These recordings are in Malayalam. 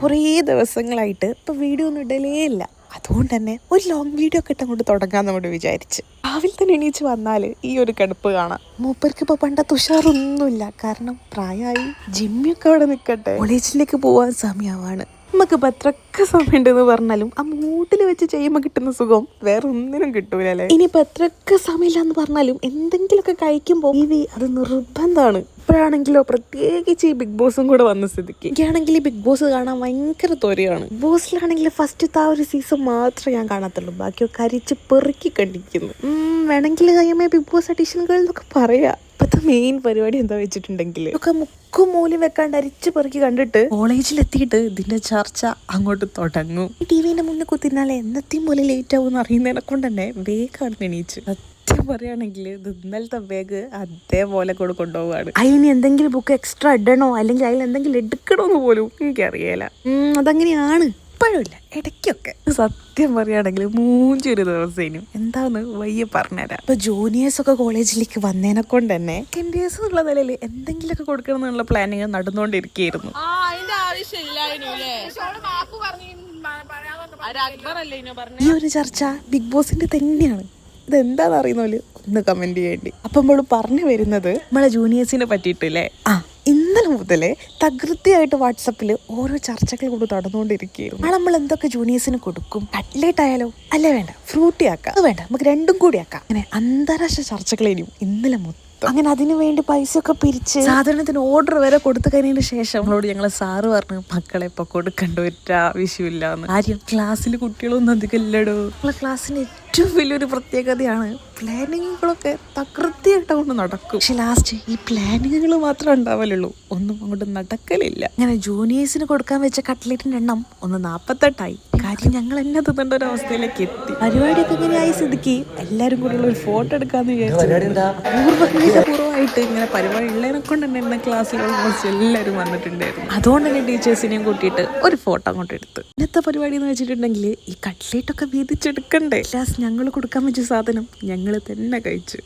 കുറേ ദിവസങ്ങളായിട്ട് ഇപ്പം വീഡിയോ ഒന്നും ഇടലേ ഇല്ല. അതുകൊണ്ട് തന്നെ ഒരു ലോങ് വീഡിയോ ഒക്കെ ഇട്ടങ്ങോട്ട് തുടങ്ങാമെന്ന് അങ്ങോട്ട് വിചാരിച്ച്. രാവിലെ തന്നെ എണീച്ച് വന്നാൽ ഈ ഒരു കിടപ്പ് കാണാം. മൂപ്പർക്ക് ഇപ്പോൾ പണ്ടത്തെ ഉഷാറൊന്നുമില്ല. കാരണം പ്രായമായി. ജിമ്മിയൊക്കെ അവിടെ നിൽക്കട്ടെ, കോളേജിലേക്ക് പോകാൻ സമയമാണ്. നമുക്കിപ്പോൾ എത്രയൊക്കെ സമയം ഉണ്ടെന്ന് പറഞ്ഞാലും ആ മൂട്ടിൽ വെച്ച് ചെയ്യുമ്പോൾ കിട്ടുന്ന സുഖം വേറെ ഒന്നിനും കിട്ടൂല അല്ലേ. ഇനിയിപ്പോൾ എത്രയൊക്കെ സമയമില്ല എന്ന് പറഞ്ഞാലും എന്തെങ്കിലുമൊക്കെ കഴിക്കുമ്പോൾ അത് നിർബന്ധമാണ്. ഇപ്പോഴാണെങ്കിലോ പ്രത്യേകിച്ച് ഈ ബിഗ് ബോസും കൂടെ വന്ന സ്ഥിതിക്ക് എനിക്കാണെങ്കിൽ ഈ ബിഗ് ബോസ് കാണാൻ ഭയങ്കര ത്വരയാണ്. ബിഗ് ബോസിലാണെങ്കിൽ ഫസ്റ്റത്തെ ആ ഒരു സീസൺ മാത്രമേ ഞാൻ കാണത്തുള്ളൂ. ബാക്കിയൊക്കെ അരിച്ച് പെറുക്കി കണ്ടിരിക്കുന്നു. വേണമെങ്കിൽ കഴിയുമ്പോൾ ബിഗ് ബോസ് എഡിഷനുകൾ എന്നൊക്കെ പറയാം. ഇപ്പോഴത്തെ മെയിൻ പരിപാടി എന്താ വെച്ചിട്ടുണ്ടെങ്കിൽ ഒക്കെ മുക്കും മൂലം വെക്കാണ്ട് അരിച്ച് പെറുക്കി കണ്ടിട്ട് കോളേജിലെത്തിയിട്ട് ഇതിന്റെ ചർച്ച അങ്ങോട്ട് തുടങ്ങും. ഈ ടിവിന്റെ മുന്നിൽ കുത്തിനാലെ എന്നത്തെയും പോലെ ലേറ്റ് ആവും എന്ന് അറിയുന്നതിനെ കൊണ്ട് തന്നെ വേഗം എണീച്ച് സത്യം പറയുകയാണെങ്കിൽ ഇത് ഇന്നലത്തെ ബാഗ് അതേപോലെ കൂടെ കൊണ്ടുപോവാണ്. അതിന് എന്തെങ്കിലും ബുക്ക് എക്സ്ട്രാ ഇടണോ അല്ലെങ്കിൽ അതിൽ എന്തെങ്കിലും എടുക്കണോന്ന് പോലും എനിക്കറിയില്ല. അതങ്ങനെയാണ്. ഇപ്പോഴുമില്ല, ഇടയ്ക്കൊക്കെ. സത്യം പറയുകയാണെങ്കിൽ മൂഞ്ചൊരു ദിവസേനും എന്താന്ന് വയ്യ പറഞ്ഞുതരാം. ഇപ്പൊ ജൂനിയേഴ്സൊക്കെ കോളേജിലേക്ക് വന്നതിനെ കൊണ്ട് തന്നെ സെക്കൻഡേഴ്സ് എന്നുള്ള നിലയിൽ എന്തെങ്കിലുമൊക്കെ കൊടുക്കണം എന്നുള്ള പ്ലാനിങ് നടന്നുകൊണ്ടിരിക്കുകയായിരുന്നു. ഈ ഒരു ചർച്ച ബിഗ് ബോസിന്റെ തന്നെയാണ്. ഇതെന്താന്ന് അറിയുന്നോല് ഒന്ന് കമന്റ് ചെയ്യേണ്ടി. അപ്പൊ നമ്മൾ പറഞ്ഞു വരുന്നത് നമ്മളെ ജൂനിയേഴ്സിനെ പറ്റിയിട്ടില്ലേ. ഇന്നലെ മുതലേ തകൃതിയായിട്ട് വാട്സപ്പിൽ ഓരോ ചർച്ചകൾ കൊണ്ട് നടന്നുകൊണ്ടിരിക്കുകയായിരുന്നു. നമ്മൾ എന്തൊക്കെ ജൂനിയേഴ്സിന് കൊടുക്കും? കട്ട്ലേറ്റ് ആയാലോ? അല്ലേ വേണ്ട ഫ്രൂട്ടി ആക്കാം. അത് വേണ്ട, നമുക്ക് രണ്ടും കൂടി ആക്കാം. അങ്ങനെ അന്താരാഷ്ട്ര ചർച്ചകളേനും ഇന്നലെ മൊത്തം. അങ്ങനെ അതിനു വേണ്ടി പൈസ ഒക്കെ പിരിച്ച് സാധനത്തിന് ഓർഡർ വരെ കൊടുത്തു കഴിഞ്ഞതിന് ശേഷം നമ്മളോട് ഞങ്ങളെ സാറ് പറഞ്ഞു മക്കളെ ഇപ്പൊ കൊടുക്കേണ്ട ഒരു ആവശ്യമില്ലാന്ന്. കാര്യം ക്ലാസ്സിൽ കുട്ടികളൊന്നും അധികം ഇല്ലടോ. നമ്മളെ ക്ലാസ്സിന് ഏറ്റവും വലിയൊരു പ്രത്യേകതയാണ് പ്ലാനിങ്ങുകളൊക്കെ തകൃതിയായിട്ട് കൊണ്ട് നടക്കും. പക്ഷെ ലാസ്റ്റ് ഈ പ്ലാനിങ്ങുകൾ മാത്രമേ ഉണ്ടാവലുള്ളൂ, ഒന്നും അങ്ങോട്ട് നടക്കലില്ല. അങ്ങനെ ജൂനിയേഴ്സിന് കൊടുക്കാൻ വെച്ച കട്ട്ലേറ്റിന്റെ എണ്ണം 48 കാര്യം ഞങ്ങൾ എന്നെ തിന്നേണ്ട ഒരു അവസ്ഥയിലേക്ക് എത്തി. പരിപാടിയൊക്കെ ഇങ്ങനെയായി സ്ഥിതിക്ക് എല്ലാരും കൂടെ ഒരു ഫോട്ടോ എടുക്കാന്ന് വിചാരിച്ചു. പൂർവ്വമായിട്ട് ഇങ്ങനെ പരിപാടി ഉള്ളതിനെ കൊണ്ട് തന്നെ എന്നെ ക്ലാസ്സിൽ ഓൾമോസ്റ്റ് എല്ലാവരും വന്നിട്ടുണ്ടായിരുന്നു. അതുകൊണ്ട് തന്നെ ടീച്ചേഴ്സിനെയും കൂട്ടിയിട്ട് ഒരു ഫോട്ടോ അങ്ങോട്ട് എടുത്ത്. ഇന്നത്തെ പരിപാടി എന്ന് വെച്ചിട്ടുണ്ടെങ്കിൽ ഈ കട്ട്ലേറ്റ് ഒക്കെ വീതിച്ചെടുക്കണ്ടേ. ലാസ്റ്റ് ഞങ്ങൾ കൊടുക്കാൻ വെച്ച സാധനം ഞങ്ങൾ തന്നെ കഴിച്ചു.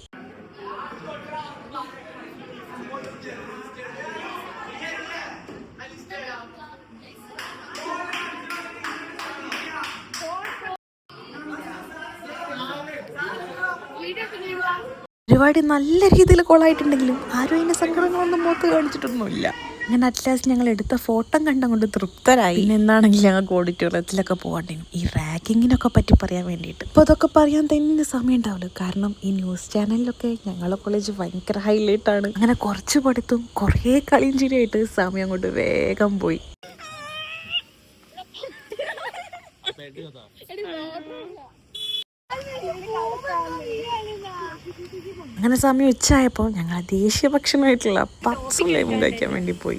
പരിപാടി നല്ല രീതിയിൽ കോളായിട്ടുണ്ടെങ്കിലും ആരും അതിന്റെ സങ്കടങ്ങളൊന്നും മുഖത്ത് കാണിച്ചിട്ടൊന്നുമില്ല. അങ്ങനെ അറ്റ്ലാസ്റ്റ് ഞങ്ങൾ എടുത്ത ഫോട്ടോ കണ്ടങ്ങോട്ട് തൃപ്തരായി. പിന്നെ എന്നാണെങ്കിൽ ഞങ്ങൾക്ക് ഓഡിറ്റോറിയത്തിലൊക്കെ പോകണ്ടേനും ഈ റാങ്കിങ്ങിനൊക്കെ പറ്റി പറയാൻ വേണ്ടിയിട്ട്. അപ്പോൾ അതൊക്കെ പറയാൻ തന്നെ സമയം ഉണ്ടാവില്ല. കാരണം ഈ ന്യൂസ് ചാനലിലൊക്കെ ഞങ്ങളെ കോളേജ് ഭയങ്കര ഹൈലൈറ്റ് ആണ്. അങ്ങനെ കുറച്ച് പഠിത്തവും കുറേ കളിയും ചിരിയായിട്ട് സമയം കൊണ്ട് വേഗം പോയി. അങ്ങനെ സമയം ഉച്ചയായപ്പോൾ ഞങ്ങൾ ദേശീയ ഭക്ഷണമായിട്ടുള്ള പപ്സും ലൈമും കഴിക്കാൻ വേണ്ടി പോയി.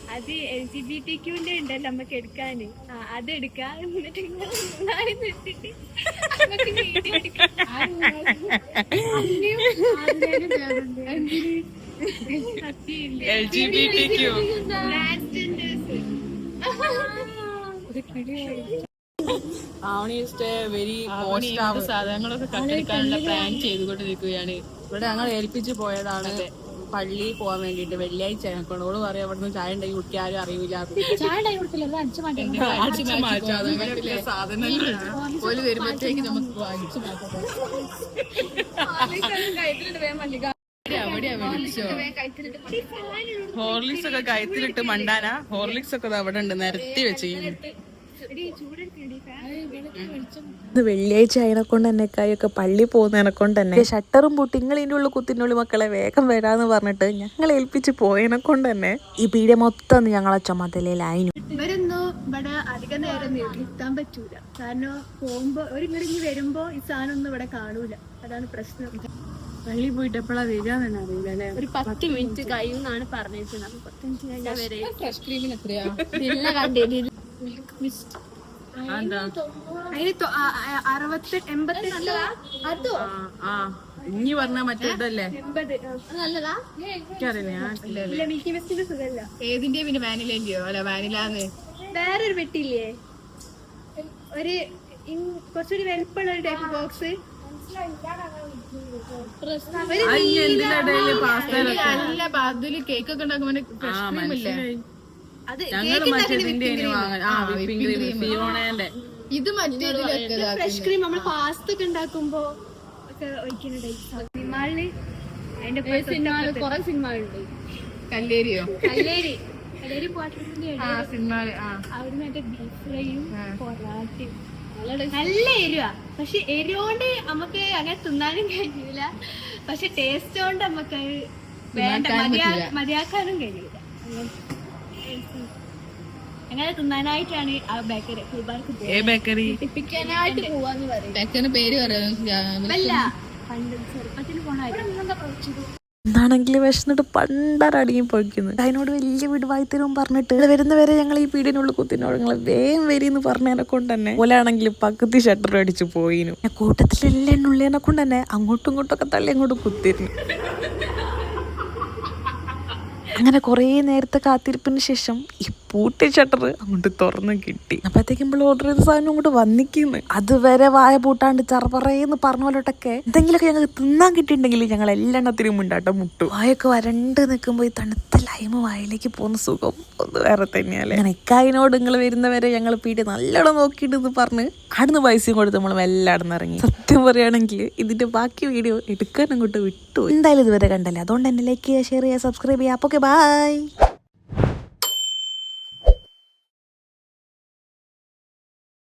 സാധനങ്ങളൊക്കെ കട്ടെടുക്കാനുള്ള പ്ലാൻ ചെയ്തുകൊണ്ടിരിക്കുകയാണ്. ഇവിടെ ഞങ്ങൾ ഏൽപ്പിച്ച് പോയതാണ് പള്ളിയിൽ പോകാൻ വേണ്ടിട്ട്. വെള്ളിയാഴ്ച ഞങ്ങളോട് പറയാം അവിടുന്ന് ചായ ഉണ്ടായി കുടിക്കാൻ ആരും അറിയില്ല. സാധനം വരുമ്പോഴത്തേക്ക് നമുക്ക് വാങ്ങിച്ചു ഹോർലിക്സ് ഒക്കെ കയത്തിലിട്ട് മണ്ടാനാ. ഹോർലിക്സ് ഒക്കെ അവിടെ ഉണ്ട് നിരത്തി വെച്ച്. വെള്ളിയാഴ്ച അതിനെ കൊണ്ട് തന്നെ കായൊക്കെ പള്ളി പോകുന്നതിനെ കൊണ്ട് തന്നെ ഷട്ടറും പൂട്ടി ഇങ്ങളിൻ്റെ ഉള്ളിൽ കുത്തിനുള്ളിൽ മക്കളെ വേഗം വരാന്ന് പറഞ്ഞിട്ട് ഞങ്ങൾ ഏൽപ്പിച്ച് പോയതിനെ കൊണ്ട് തന്നെ ഈ പീഡിയ മൊത്തം ഞങ്ങളെ ചുമതലയിലായിരുന്നു. ഇവരൊന്നും ഇവിടെ അധികം നേരം നിർത്താൻ പറ്റൂല. കാരണം പോകുമ്പോ ഒരിങ്ങി വരുമ്പോ ഈ സാധനം ഒന്നും ഇവിടെ കാണൂല. അതാണ് പ്രശ്നം. പള്ളി പോയിട്ട് എപ്പോഴാ വരികയെന്ന് അറിയില്ല അല്ലെ. ഒരു 10 മിനിറ്റ് കഴിയുമെന്നാണ് പറഞ്ഞിരിക്കുന്നത്. 10 മിനിറ്റ് കഴിഞ്ഞാൽ വരെ. ഫ്രഷ് ക്രീമിന് എത്രയാ? പിന്നെ കണ്ടില്ല അതിന് 60-80 അതോ ഇനി പറഞ്ഞ മറ്റേ ഇതല്ലേ 80. നല്ലതാ എനിക്കറിയില്ല. ഇല്ല, മിൽക്കി മിസ്റ്റിന്റെ സുഖല്ല. ഏതിന്റെ പിന്നെ വാനിലന്റെയോ? അല്ല വാനിലാന്ന് വേറൊരു പെട്ടില്ലേ, ഒരു കുറച്ചുകൂടി വലിപ്പമുള്ള ഒരു ടൈപ്പ് ബോക്സ്. നല്ല അതില് കേക്ക് ഒക്കെ ഉണ്ടാക്കുമ്പോ ഫ്രഷ് ക്രീം ഇല്ലേ, അത് ഞങ്ങള് മറ്റേ ഇതിന്റെ വിപ്പിംഗ് ക്രീം ഫിയോണേന്റെ. ഇത് മറ്റേ ഫ്രഷ് ക്രീം നമ്മൾ പാസ്ത ഒക്കെ ഉണ്ടാക്കുമ്പോ ഒക്കെ ഒഴിക്കുന്ന ടൈപ്പ്. സിനിമകളില് അതിന്റെ കൊറേ സിനിമകളുണ്ട്. കല്ലേരിയോ? കല്ലേരി പോട്ടിന്റെ സിനിമകള്. അവിടെ മറ്റേ ബീഫ് ഫ്രൈയും പൊറാട്ടയും നല്ല എരിവാ. പക്ഷെ എരിവോണ്ട് നമുക്ക് അങ്ങനെ തിന്നാനും കഴിയൂല, പക്ഷെ ടേസ്റ്റ് കൊണ്ട് നമുക്ക് വേണ്ട മതിയാക്കാനും കഴിയൂല. അങ്ങനെ തിന്നാനായിട്ടാണ് ആ ബേക്കറി ബേക്കറി പോവാന്ന് പറയും. പേര് അല്ല, പണ്ട് ചെറുപ്പത്തിൽ പോണ എന്താണെങ്കിൽ വിശന്നിട്ട് പണ്ടരടങ്ങി പോയിക്കുന്നത്. അതിനോട് വലിയ വിടുവായ്ത്തരവും പറഞ്ഞിട്ട് വരുന്നവരെ ഞങ്ങൾ ഈ പീടിനുള്ളിൽ കുത്തിനോട് നിങ്ങൾ വേഗം വരിന്ന് പറഞ്ഞതിനെ കൊണ്ട് തന്നെ ഓലാണെങ്കിൽ പകുതി ഷട്ടർ അടിച്ചു പോയിനു. കൂട്ടത്തിലെല്ലാം ഉള്ളതിനെ കൊണ്ട് തന്നെ അങ്ങോട്ടും ഇങ്ങോട്ടൊക്കെ തള്ളി അങ്ങോട്ട് കുത്തിരുന്നു. അങ്ങനെ കുറേ നേരത്തെ കാത്തിരിപ്പിന് ശേഷം ഈ പൂട്ടി ഷട്ടർ അങ്ങോട്ട് തുറന്ന് കിട്ടി. അപ്പോഴത്തേക്കും നമ്മൾ ഓർഡർ ചെയ്ത സാധനം അങ്ങോട്ട് വന്നിക്കുന്നു. അതുവരെ വായ പൂട്ടാണ്ട് ചറപറയെന്ന് പറഞ്ഞ പോലോട്ടൊക്കെ എന്തെങ്കിലുമൊക്കെ ഞങ്ങൾക്ക് തിന്നാൻ കിട്ടിയിട്ടുണ്ടെങ്കിൽ ഞങ്ങൾ എല്ലാത്തിനും മുണ്ടാട്ടം മുട്ടു. വായൊക്കെ വരണ്ട് നിൽക്കുമ്പോൾ ഈ തണുത്ത ലൈമ വായിലേക്ക് പോകുന്ന സുഖം ഒന്ന് വേറെ തന്നെയല്ലേ. അങ്ങനെ ഇക്കായിനോട് നിങ്ങൾ വരുന്നവരെ ഞങ്ങൾ പീടി നല്ലോണം നോക്കിയിട്ടെന്ന് പറഞ്ഞ് അവിടുന്ന് പൈസയും കൊടുത്ത് നമ്മൾ എല്ലായിടന്ന് ഇറങ്ങി. സത്യം പറയുകയാണെങ്കിൽ ഇതിന്റെ ബാക്കി വീഡിയോ എടുക്കാൻ അങ്ങോട്ട് വിട്ടു. എന്തായാലും ഇതുവരെ കണ്ടല്ലേ, അതുകൊണ്ട് തന്നെ ലൈക്ക് ചെയ്യുക, ഷെയർ ചെയ്യുക, സബ്സ്ക്രൈബ് ചെയ്യുക. അപ്പോൾ ഓക്കെ, ബൈ.